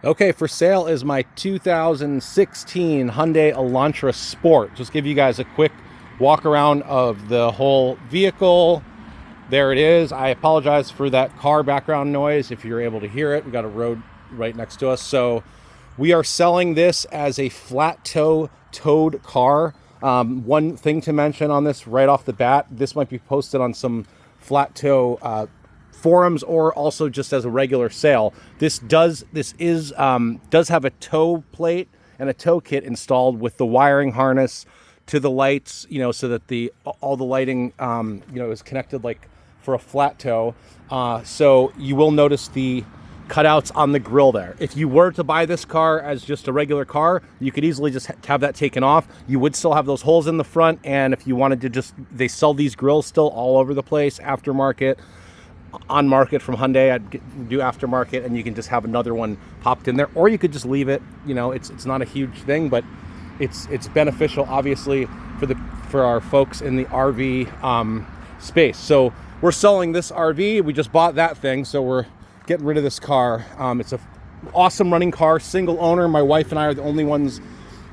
Okay, for sale is my 2016 Hyundai Elantra Sport. Just give you guys a quick walk around of the whole vehicle. There it is. I apologize for that car background noise if you're able to hear it. We got a road right next to us. So we are selling this as a flat toe towed car. One thing to mention on this right off the bat, this might be posted on some flat toe forums or also just as a regular sale. This does have a tow plate and a tow kit installed with the wiring harness to the lights, so that all the lighting is connected like for a flat tow. So you will notice the cutouts on the grill there. If you were to buy this car as just a regular car, you could easily just have that taken off. You would still have those holes in the front, and if you wanted to they sell these grills still all over the place, aftermarket, on market from Hyundai. I'd do aftermarket, and you can just have another one popped in there, or you could just leave it. It's not a huge thing, but it's beneficial obviously for our folks in the RV space. So we're selling this RV. We just bought that thing, so we're getting rid of this car. It's a awesome running car, single owner. My wife and I are the only ones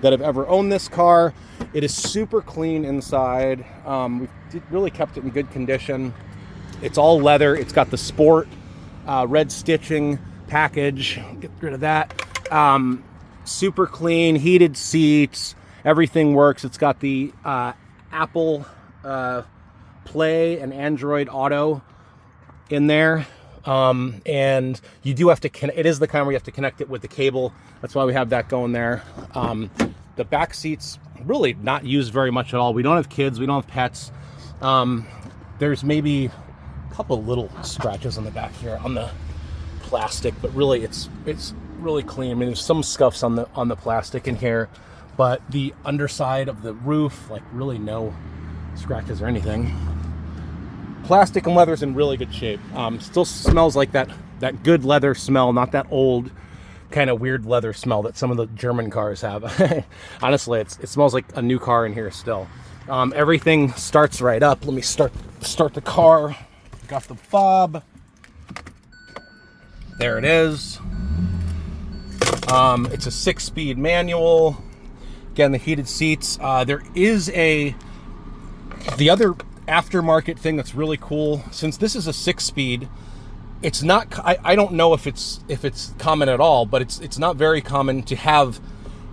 that have ever owned this car. It is super clean inside. We've really kept it in good condition. It's all leather. It's got the sport red stitching package. Get rid of that. Super clean, heated seats. Everything works. It's got the Apple Play and Android Auto in there. And you do have to it is the kind where you have to connect it with the cable. That's why we have that going there. The back seats really not used very much at all. We don't have kids. We don't have pets. There's maybe couple little scratches on the back here on the plastic, but really it's really clean. I mean, there's some scuffs on the plastic in here, but the underside of the roof, like, really no scratches or anything. Plastic and leather's in really good shape. Still smells like that good leather smell, not that old kind of weird leather smell that some of the German cars have. Honestly, it smells like a new car in here still. Everything starts right up. Let me start the car. Got the fob. There it is. It's a 6-speed manual. Again, the heated seats. There is the other aftermarket thing that's really cool. Since this is a 6-speed, it's not. I don't know if it's common at all, but it's not very common to have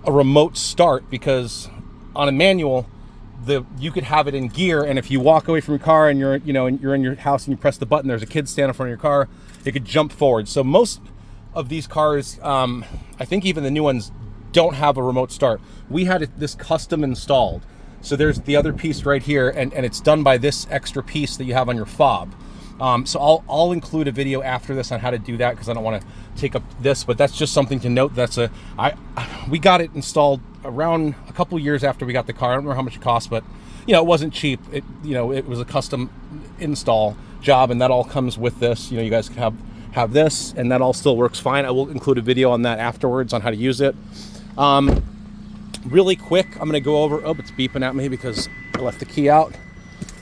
a remote start, because on a manual, you could have it in gear, and if you walk away from your car and you're in your house and you press the button, there's a kid standing in front of your car, it could jump forward. So most of these cars, I think even the new ones, don't have a remote start. We had this custom installed. So there's the other piece right here, and it's done by this extra piece that you have on your fob. So I'll include a video after this on how to do that, because I don't want to take up this, but that's just something to note. We got it installed around a couple years after we got the car. I don't remember how much it cost, but it wasn't cheap. It was a custom install job, and that all comes with this. You guys can have this, and that all still works fine. I will include a video on that afterwards on how to use it. Really quick, I'm going to go over. Oh, it's beeping at me because I left the key out.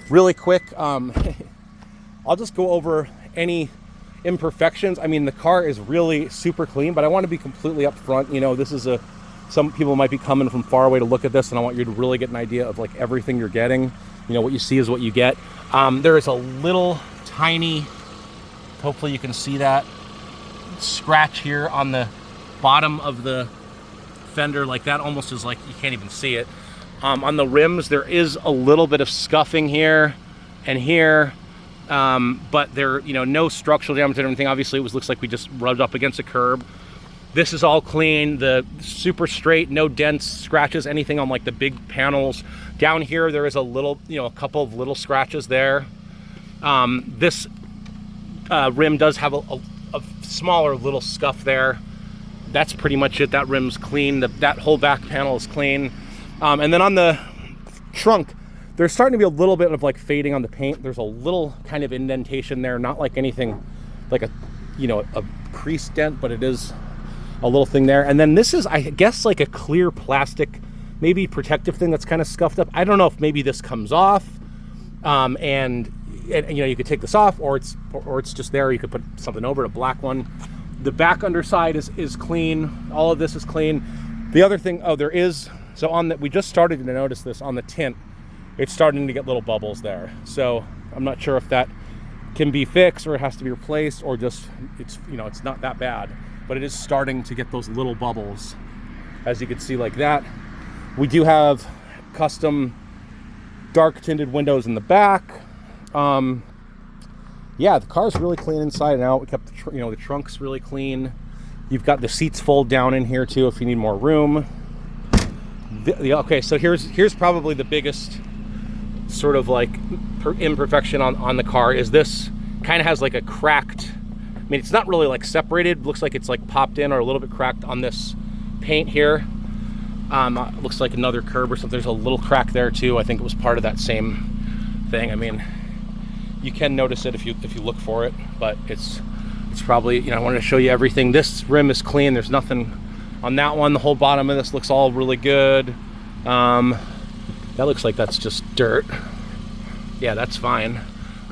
Really quick, I'll just go over any imperfections. I mean, the car is really super clean, but I want to be completely upfront. This is some people might be coming from far away to look at this, and I want you to really get an idea of like everything you're getting. What you see is what you get. There is a little tiny, hopefully you can see that, scratch here on the bottom of the fender. Like that almost is like you can't even see it. On the rims, there is a little bit of scuffing here and here. But there, no structural damage or anything. Obviously, it looks like we just rubbed up against a curb. This is all clean. The super straight, no dents, scratches, anything on like the big panels. Down here, there is a couple of little scratches there. This rim does have a smaller little scuff there. That's pretty much it. That rim's clean. That whole back panel is clean. And then on the trunk, there's starting to be a little bit of like fading on the paint. There's a little kind of indentation there, not like anything like a crease dent, but it is a little thing there. And then this is, I guess, like a clear plastic, maybe protective thing that's kind of scuffed up. I don't know if maybe this comes off, and you could take this off, or it's just there. You could put something over it, a black one. The back underside is clean. All of this is clean. The other thing, there is, so on that, we just started to notice this on the tint. It's starting to get little bubbles there. So I'm not sure if that can be fixed or it has to be replaced, or just, it's not that bad, but it is starting to get those little bubbles, as you can see, like that. We do have custom dark tinted windows in the back. Yeah, the car's really clean inside and out. We kept the trunk's really clean. You've got the seats fold down in here too if you need more room. Okay, so here's probably the biggest sort of like imperfection on the car. Is this kind of has like a cracked, I mean, it's not really like separated, looks like it's like popped in or a little bit cracked on this paint here. Looks like another curb or something. There's a little crack there too. I think it was part of that same thing. I mean, you can notice it if you look for it, but it's probably, I wanted to show you everything. This rim is clean. There's nothing on that one. The whole bottom of this looks all really good. That looks like that's just dirt. Yeah, that's fine.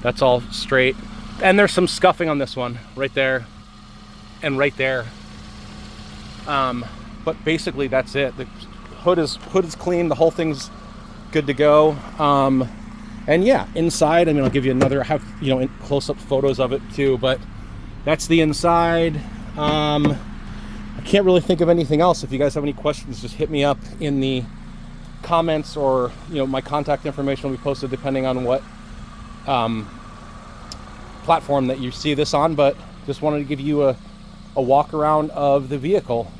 That's all straight. And there's some scuffing on this one right there and right there. But basically that's it. The hood is clean. The whole thing's good to go. And yeah, inside, I mean, I'll give you another, close-up photos of it too, but that's the inside. I can't really think of anything else. If you guys have any questions, just hit me up in the comments, or my contact information will be posted depending on what platform that you see this on. But just wanted to give you a walk around of the vehicle.